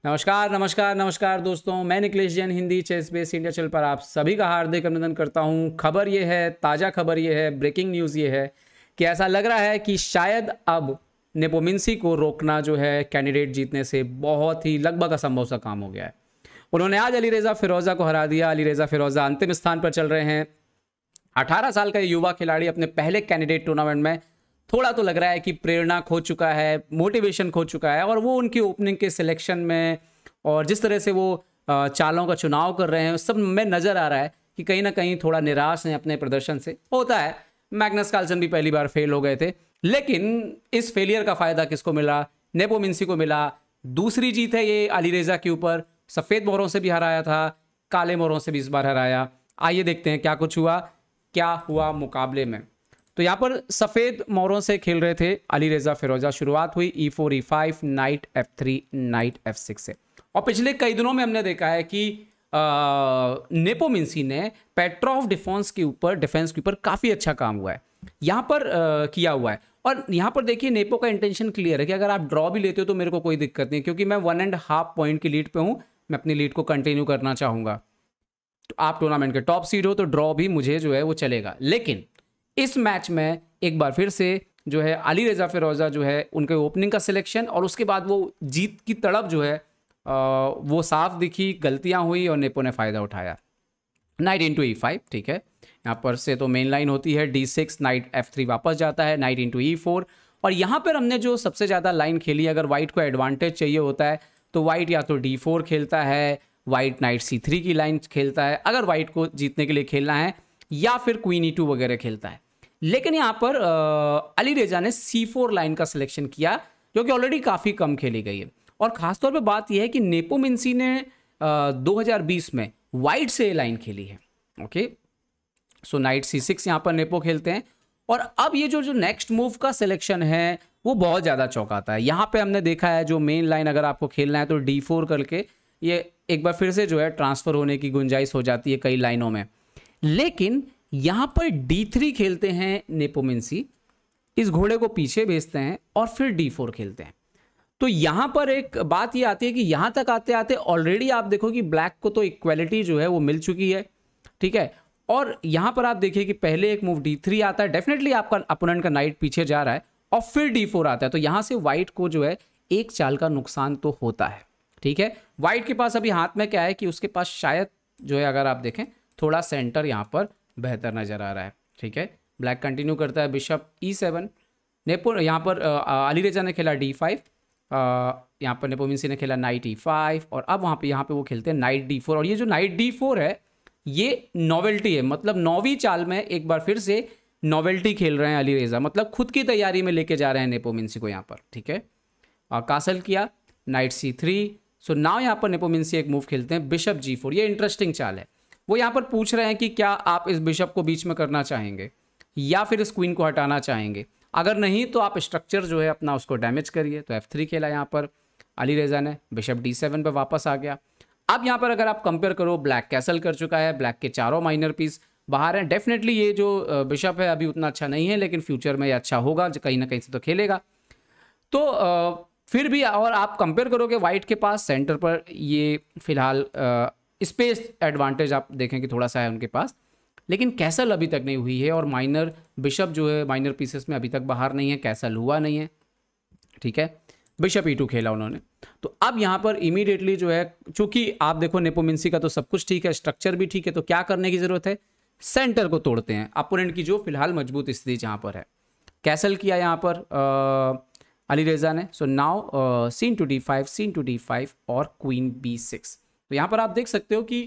नमस्कार नमस्कार नमस्कार दोस्तों, मैं Nikhilesh Jain Hindi ChessBase India channel पर आप सभी का हार्दिक अभिनंदन करता हूं। खबर ये है, ताज़ा खबर ये है, ब्रेकिंग न्यूज़ ये है कि ऐसा लग रहा है कि शायद अब नेपोमिंसी को रोकना जो है कैंडिडेट जीतने से बहुत ही लगभग असंभव सा काम हो गया है। उन्होंने आज अलीरेज़ा फिरोज़ा को हरा दिया। अलीरेज़ा फिरोज़ा अंतिम स्थान पर चल रहे हैं। 18 साल का युवा खिलाड़ी अपने पहले कैंडिडेट टूर्नामेंट में थोड़ा तो लग रहा है कि प्रेरणा खो चुका है, मोटिवेशन खो चुका है, और वो उनकी ओपनिंग के सिलेक्शन में और जिस तरह से वो चालों का चुनाव कर रहे हैं उस सब में नज़र आ रहा है कि कहीं ना कहीं थोड़ा निराश हैं अपने प्रदर्शन से। होता है, मैग्नस कार्लसन भी पहली बार फेल हो गए थे, लेकिन इस फेलियर का फ़ायदा किसको मिला? नेपोमिंसी को मिला। दूसरी जीत है ये अलीरेज़ा के ऊपर। सफ़ेद मोहरों से भी हराया था, काले मोहरों से भी इस बार हराया। आइए देखते हैं क्या कुछ हुआ, क्या हुआ मुकाबले में। तो यहाँ पर सफ़ेद मोहरों से खेल रहे थे अलीरेज़ा फिरोज़ा। शुरुआत हुई E4 E5 night F3 night F6 से। और पिछले कई दिनों में हमने देखा है कि नेपोमिंसी ने पेट्रोव डिफेंस के ऊपर काफ़ी अच्छा काम हुआ है, यहाँ पर किया हुआ है। और यहाँ पर देखिए नेपो का इंटेंशन क्लियर है कि अगर आप ड्रॉ भी लेते हो तो मेरे को कोई दिक्कत नहीं, क्योंकि मैं 1.5 पॉइंट की लीड पे हूँ, मैं अपनी लीड को कंटिन्यू करना चाहूँगा। तो आप टूर्नामेंट के टॉप सीड हो तो ड्रॉ भी मुझे जो है वो चलेगा। लेकिन इस मैच में एक बार फिर से जो है अलीरेज़ा फिरोज़ा जो है उनके ओपनिंग का सिलेक्शन और उसके बाद वो जीत की तड़प जो है वो साफ दिखी। गलतियां हुई और नेपो ने फ़ायदा उठाया। नाइट इंटू E5, ठीक है, यहाँ पर से तो मेन लाइन होती है D6, नाइट F3 वापस जाता है, नाइट इंटू E4। और यहाँ पर हमने जो सबसे ज़्यादा लाइन खेली, अगर वाइट को एडवांटेज चाहिए होता है तो वाइट या तो D4 खेलता है, वाइट नाइट C3 की लाइन खेलता है अगर वाइट को जीतने के लिए खेलना है, या फिर क्वीन E2 वगैरह खेलता है। लेकिन यहाँ पर अलीरेज़ा ने C4 लाइन का सिलेक्शन किया, जो कि ऑलरेडी काफ़ी कम खेली गई है। और ख़ासतौर पे बात यह है कि नेपोमिंसी ने 2020 में वाइट से लाइन खेली है। ओके, सो नाइट C6 यहाँ पर नेपो खेलते हैं। और अब ये जो नेक्स्ट मूव का सिलेक्शन है वो बहुत ज़्यादा चौंकाता है। यहाँ पे हमने देखा है जो मेन लाइन अगर आपको खेलना है तो D4 करके ये एक बार फिर से जो है ट्रांसफ़र होने की गुंजाइश हो जाती है कई लाइनों में। लेकिन यहाँ पर D3 खेलते हैं नेपोमिंसी, इस घोड़े को पीछे भेजते हैं और फिर D4 खेलते हैं। तो यहाँ पर एक बात ये आती है कि यहाँ तक आते आते ऑलरेडी आप देखो कि ब्लैक को तो इक्वालिटी जो है वो मिल चुकी है, ठीक है। और यहाँ पर आप देखिए कि पहले एक मूव D3 आता है, डेफिनेटली आपका अपोनेंट का नाइट पीछे जा रहा है, और फिर D4 आता है। तो यहाँ से वाइट को जो है एक चाल का नुकसान तो होता है, ठीक है। वाइट के पास अभी हाथ में क्या है कि उसके पास शायद जो है अगर आप देखें थोड़ा सेंटर यहाँ पर बेहतर नज़र आ रहा है, ठीक है। ब्लैक कंटिन्यू करता है बिशप E7। नेपो यहाँ पर अलीरेज़ा ने खेला D5, यहाँ पर नेपोमिंसी ने खेला नाइट E5, और अब यहाँ पे वो खेलते हैं नाइट D4। और ये जो नाइट D4 है ये नॉवेल्टी है, मतलब 9वीं चाल में एक बार फिर से नॉवेल्टी खेल रहे हैं अलीरेज़ा, मतलब खुद की तैयारी में लेके जा रहे हैं नेपोमिंसी को यहाँ पर, ठीक है। कासल किया नाइट C3। सो नाउ यहाँ पर नेपोमिंसी एक मूव खेलते हैं बिशप G4। ये इंटरेस्टिंग चाल है। वो यहाँ पर पूछ रहे हैं कि क्या आप इस बिशप को बीच में करना चाहेंगे या फिर इस क्वीन को हटाना चाहेंगे। अगर नहीं तो आप स्ट्रक्चर जो है अपना उसको डैमेज करिए। तो F3 खेला यहाँ पर अलीरेज़ा ने, बिशप D7 पर वापस आ गया। अब यहाँ पर अगर आप कंपेयर करो, ब्लैक कैसल कर चुका है, ब्लैक के चारों माइनर पीस बाहर हैं। डेफिनेटली ये जो बिशप है अभी उतना अच्छा नहीं है, लेकिन फ्यूचर में ये अच्छा होगा, कहीं ना कहीं से तो खेलेगा। तो फिर भी और आप कंपेयर करोगे वाइट के पास सेंटर पर ये फिलहाल स्पेस एडवांटेज आप देखें कि थोड़ा सा है उनके पास, लेकिन कैसल अभी तक नहीं हुई है, और माइनर बिशप जो है माइनर पीसेस में अभी तक बाहर नहीं है, कैसल हुआ नहीं है, ठीक है। बिशप E2 खेला उन्होंने। तो अब यहाँ पर इमीडिएटली जो है, चूंकि आप देखो नेपोमिंसी का तो सब कुछ ठीक है, स्ट्रक्चर भी ठीक है, तो क्या करने की जरूरत है, सेंटर को तोड़ते हैं अपोनेंट की जो फिलहाल मजबूत स्थिति जहाँ पर है। कैसल किया यहाँ पर अलीरेज़ा ने। So now C into D5, C into D5 और क्वीन B6। तो यहाँ पर आप देख सकते हो कि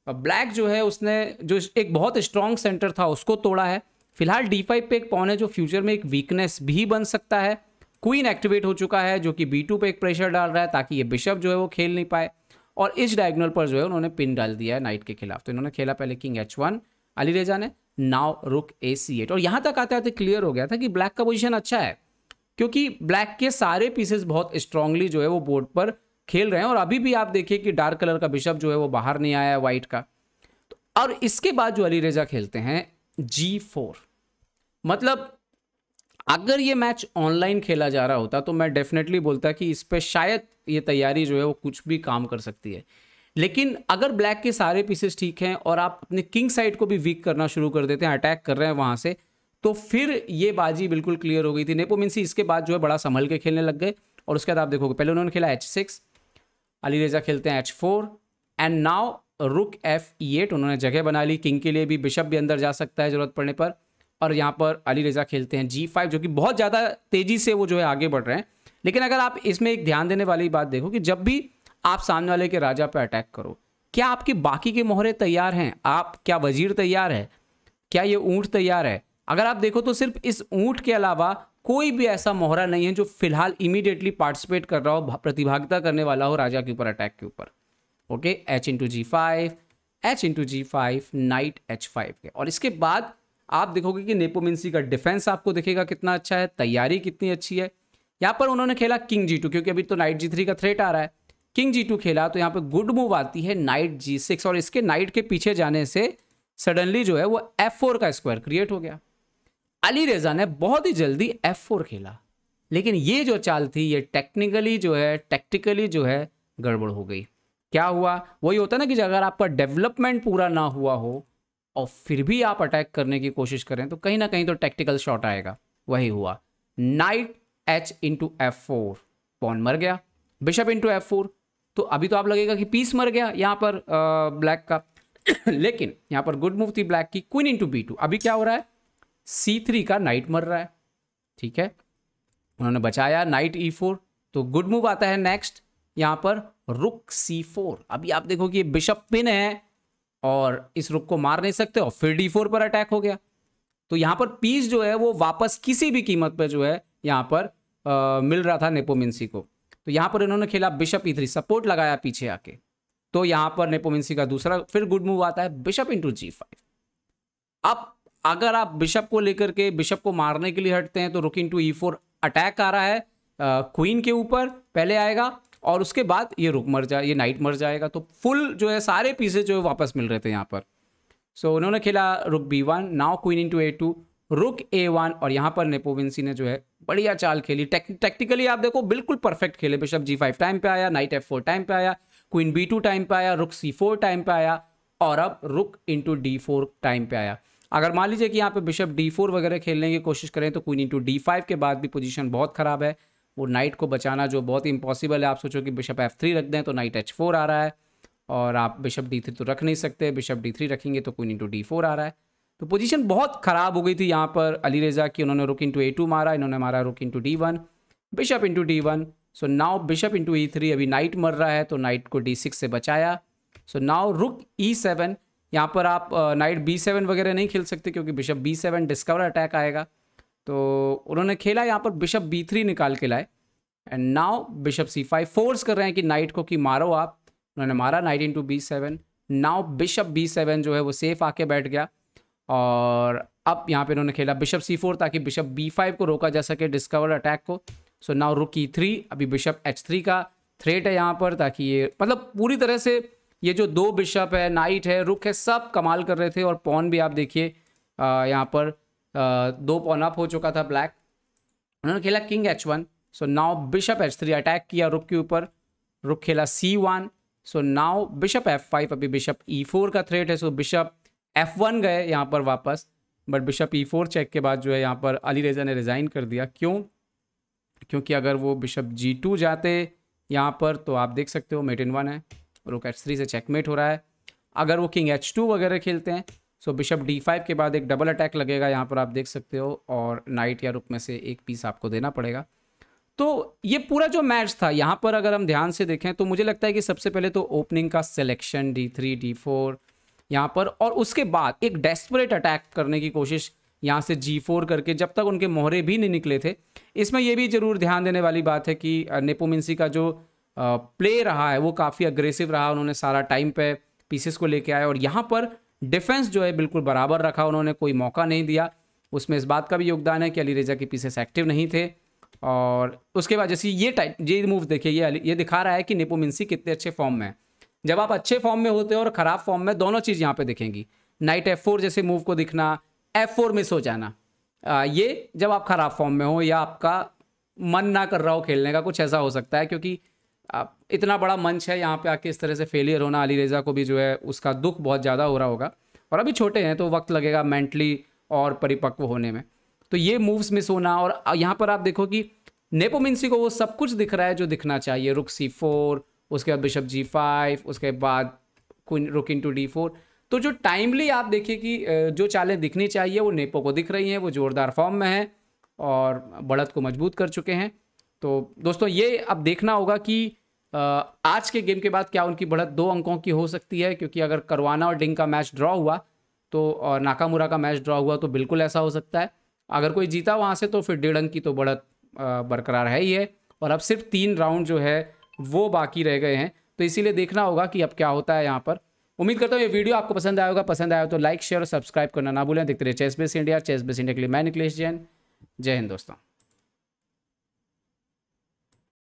ब्लैक जो है उसने जो एक बहुत स्ट्रॉन्ग सेंटर था उसको तोड़ा है। फिलहाल D5 पे एक पॉन है जो फ्यूचर में एक वीकनेस भी बन सकता है। क्वीन एक्टिवेट हो चुका है जो कि B2 पे एक प्रेशर डाल रहा है ताकि ये बिशप जो है वो खेल नहीं पाए, और इस डायगोनल पर जो है उन्होंने पिन डाल दिया है नाइट के खिलाफ। तो इन्होंने खेला पहले किंग H1 अलीरेज़ा ने, नाउ रुक A C8। और यहाँ तक आते आते क्लियर हो गया था कि ब्लैक का पोजिशन अच्छा है, क्योंकि ब्लैक के सारे पीसेस बहुत स्ट्रांगली जो है वो बोर्ड पर खेल रहे हैं। और अभी भी आप देखिए कि डार्क कलर का बिशप जो है वो बाहर नहीं आया है वाइट का। और इसके बाद जो अलीरेज़ा खेलते हैं G4, मतलब अगर ये मैच ऑनलाइन खेला जा रहा होता तो मैं डेफिनेटली बोलता कि इस पे शायद ये तैयारी जो है वो कुछ भी काम कर सकती है। लेकिन अगर ब्लैक के सारे पीसेस ठीक हैं और आप अपने किंग साइड को भी वीक करना शुरू कर देते हैं, अटैक कर रहे हैं वहाँ से, तो फिर ये बाजी बिल्कुल क्लियर हो गई थी। नेपोमिंसी इसके बाद जो है बड़ा संभल के खेलने लग गए और उसके बाद आप देखोगे पहले उन्होंने खेला H6, अली रेजा खेलते हैं H4 एंड नाउ रुक F8, उन्होंने जगह बना ली किंग के लिए भी, बिशप भी अंदर जा सकता है ज़रूरत पड़ने पर। और यहाँ पर अली रेजा खेलते हैं G5, जो कि बहुत ज़्यादा तेज़ी से वो जो है आगे बढ़ रहे हैं। लेकिन अगर आप इसमें एक ध्यान देने वाली बात देखो कि जब भी आप सामने वाले के राजा पे अटैक करो, क्या आपकी बाकी के मोहरे तैयार हैं? आप क्या वजीर तैयार है? क्या ये ऊंट तैयार है? अगर आप देखो तो सिर्फ इस ऊंट के अलावा कोई भी ऐसा मोहरा नहीं है जो फिलहाल इमीडिएटली पार्टिसिपेट कर रहा हो, प्रतिभागिता करने वाला हो राजा के ऊपर, अटैक के ऊपर। Okay, H/G5, H/G5, night H5 के। और इसके बाद आप देखोगे कि नेपोमिंसी का डिफेंस आपको दिखेगा कितना अच्छा है, तैयारी कितनी अच्छी है। यहाँ पर उन्होंने खेला किंग G2, क्योंकि अभी तो नाइट G3 का थ्रेट आ रहा है। किंग G2 खेला तो यहाँ पे गुड मूव आती है नाइट G6, और इसके नाइट के पीछे जाने से सडनली जो है वो F4 का स्क्वायर क्रिएट हो गया। अली रेजा ने बहुत ही जल्दी F4 खेला, लेकिन ये जो चाल थी ये टेक्निकली जो है, टैक्टिकली जो है गड़बड़ हो गई। क्या हुआ? वही होता ना कि अगर आपका डेवलपमेंट पूरा ना हुआ हो और फिर भी आप अटैक करने की कोशिश करें तो कहीं ना कहीं तो टैक्टिकल शॉट आएगा। वही हुआ, नाइट H/F4, पॉन मर गया, बिशप F4। तो अभी तो आप लगेगा कि पीस मर गया यहाँ पर ब्लैक का लेकिन यहाँ पर गुड मूव थी ब्लैक की, क्वीन B2। अभी क्या हो रहा है? C3 का नाइट मर रहा है, ठीक है, उन्होंने बचाया नाइट E4। तो गुड मूव आता है नेक्स्ट यहाँ पर रुक C4। अभी आप देखो कि ये बिशप पिन है और इस रुक को मार नहीं सकते, और फिर D4 पर अटैक हो गया। तो यहाँ पर पीस जो है वो वापस किसी भी कीमत पर जो है यहाँ पर मिल रहा था नेपोमिंसी को। तो यहाँ पर इन्होंने खेला बिशप E3, सपोर्ट लगाया पीछे आके। तो यहाँ पर नेपोमिंसी का दूसरा फिर गुड मूव आता है बिशप G5। अब अगर आप बिशप को लेकर के बिशप को मारने के लिए हटते हैं तो रुक E4 अटैक आ रहा है क्वीन के ऊपर, पहले आएगा और उसके बाद ये रुक मर जाए, ये नाइट मर जाएगा। तो फुल जो है सारे पीसेज जो है वापस मिल रहे थे यहाँ पर। सो उन्होंने खेला रुक B1, नाउ क्वीन A2, रुक A1, और यहाँ पर नेपोमिंसी ने जो है बढ़िया चाल खेली। टैक्टिकली आप देखो बिल्कुल परफेक्ट खेले। बिशप G5 टाइम पे आया, नाइट F4 टाइम पे आया, क्वीन B2 टाइम पे आया, रुक C4 टाइम पे आया, और अब रुक D4 टाइम पे आया। अगर मान लीजिए कि यहाँ पे बिशप D4 वगैरह खेलने की कोशिश करें तो क्वीन D5 के बाद भी पोजीशन बहुत ख़राब है। वो नाइट को बचाना जो बहुत इम्पॉसिबल है। आप सोचो कि बिशप F3 रख दें तो नाइट H4 आ रहा है, और आप बिशप D3 तो रख नहीं सकते, बिशप D3 रखेंगे तो क्वीन D4 आ रहा है। तो पोजीशन बहुत ख़राब हो गई थी यहाँ पर अली रेजा की। उन्होंने रुक A2 मारा, इन्होंने मारा रुक D1, bishop D1। So now bishop E3, अभी नाइट मर रहा है तो नाइट को D6 से बचाया। सो नाउ रुक E7, यहाँ पर आप नाइट B7 वगैरह नहीं खेल सकते क्योंकि बिशप B7 डिस्कवर अटैक आएगा। तो उन्होंने खेला यहाँ पर बिशप B3 निकाल के लाए, and now bishop C5 force कर रहे हैं कि नाइट को कि मारो आप। उन्होंने मारा night B7। Now bishop B7 जो है वो सेफ आके बैठ गया, और अब यहाँ पे इन्होंने खेला बिशप C4 ताकि बिशप B5 को रोका जा सके, डिस्कवर अटैक को। सो नाउ रुक E3, अभी बिशप H3 का थ्रेट है यहाँ पर, ताकि ये मतलब पूरी तरह से ये जो दो बिशप है, नाइट है, रुक है, सब कमाल कर रहे थे। और पॉन भी आप देखिए यहाँ पर दो पॉन अप हो चुका था ब्लैक। उन्होंने खेला king H1। So now bishop H3 attack किया रुक के ऊपर, रुक खेला C1। So now bishop F5, अभी बिशप E4 का थ्रेट है। सो बिशप F1 गए यहाँ पर वापस, बट बिशप E4 चेक के बाद जो है यहाँ पर अली रेजा ने रिज़ाइन कर दिया। क्यों? क्योंकि अगर वो बिशप G2 जाते यहाँ पर तो आप देख सकते हो मेट इन 1 है, रुक H3 से चेकमेट हो रहा है। अगर वो किंग H2 वगैरह खेलते हैं सो बिशप D5 के बाद एक डबल अटैक लगेगा यहाँ पर, आप देख सकते हो, और नाइट या रुक में से एक पीस आपको देना पड़ेगा। तो ये पूरा जो मैच था यहाँ पर अगर हम ध्यान से देखें तो मुझे लगता है कि सबसे पहले तो ओपनिंग का सिलेक्शन D3 D4 यहाँ पर, और उसके बाद एक डेस्परेट अटैक करने की कोशिश यहाँ से G4 करके, जब तक उनके मोहरे भी नहीं निकले थे। इसमें यह भी जरूर ध्यान देने वाली बात है कि नेपोमिंसी का जो प्ले रहा है वो काफ़ी अग्रेसिव रहा। उन्होंने सारा टाइम पे पीसेस को लेके आए, और यहाँ पर डिफेंस जो है बिल्कुल बराबर रखा, उन्होंने कोई मौका नहीं दिया। उसमें इस बात का भी योगदान है कि अली रेजा के पीसेस एक्टिव नहीं थे। और उसके बाद जैसे ये मूव देखिए, ये दिखा रहा है कि नेपोमिंसी कितने अच्छे फॉर्म में है। जब आप अच्छे फॉर्म में होते हो और ख़राब फॉर्म में, दोनों चीज़ यहाँ पे दिखेंगी। नाइट F4 जैसे मूव को दिखना, F4 मिस हो जाना, ये जब आप खराब फॉर्म में हो या आपका मन ना कर रहा हो खेलने का, कुछ ऐसा हो सकता है, क्योंकि इतना बड़ा मंच है यहाँ पे आके इस तरह से फेलियर होना, अली रेज़ा को भी जो है उसका दुख बहुत ज़्यादा हो रहा होगा, और अभी छोटे हैं तो वक्त लगेगा मेंटली और परिपक्व होने में। तो ये मूव्स मिस होना, और यहाँ पर आप देखो कि नेपोमिंसी को वो सब कुछ दिख रहा है जो दिखना चाहिए, रुक C4, उसके बाद बिशप G5, उसके बाद रुक इनटू D4। तो जो टाइमली आप देखिए कि जो चालें दिखनी चाहिए वो नेपो को दिख रही हैं, वो ज़ोरदार फॉर्म में है और बढ़त को मजबूत कर चुके हैं। तो दोस्तों ये अब देखना होगा कि आज के गेम के बाद क्या उनकी बढ़त 2 अंकों की हो सकती है, क्योंकि अगर करवाना और डिंग का मैच ड्रॉ हुआ तो, और नाकामुरा का मैच ड्रॉ हुआ तो बिल्कुल ऐसा हो सकता है। अगर कोई जीता वहाँ से तो फिर 1.5 अंक की तो बढ़त बरकरार है ही है, और अब सिर्फ 3 राउंड जो है वो बाकी रह गए हैं, तो इसीलिए देखना होगा कि अब क्या होता है यहाँ पर। उम्मीद करता हूँ ये वीडियो आपको पसंद आया होगा, पसंद आया तो लाइक शेयर और सब्सक्राइब करना ना भूलें। देखते रहिए ChessBase India. ChessBase India के लिए मैं निखिलेश जैन। जय हिंद दोस्तों।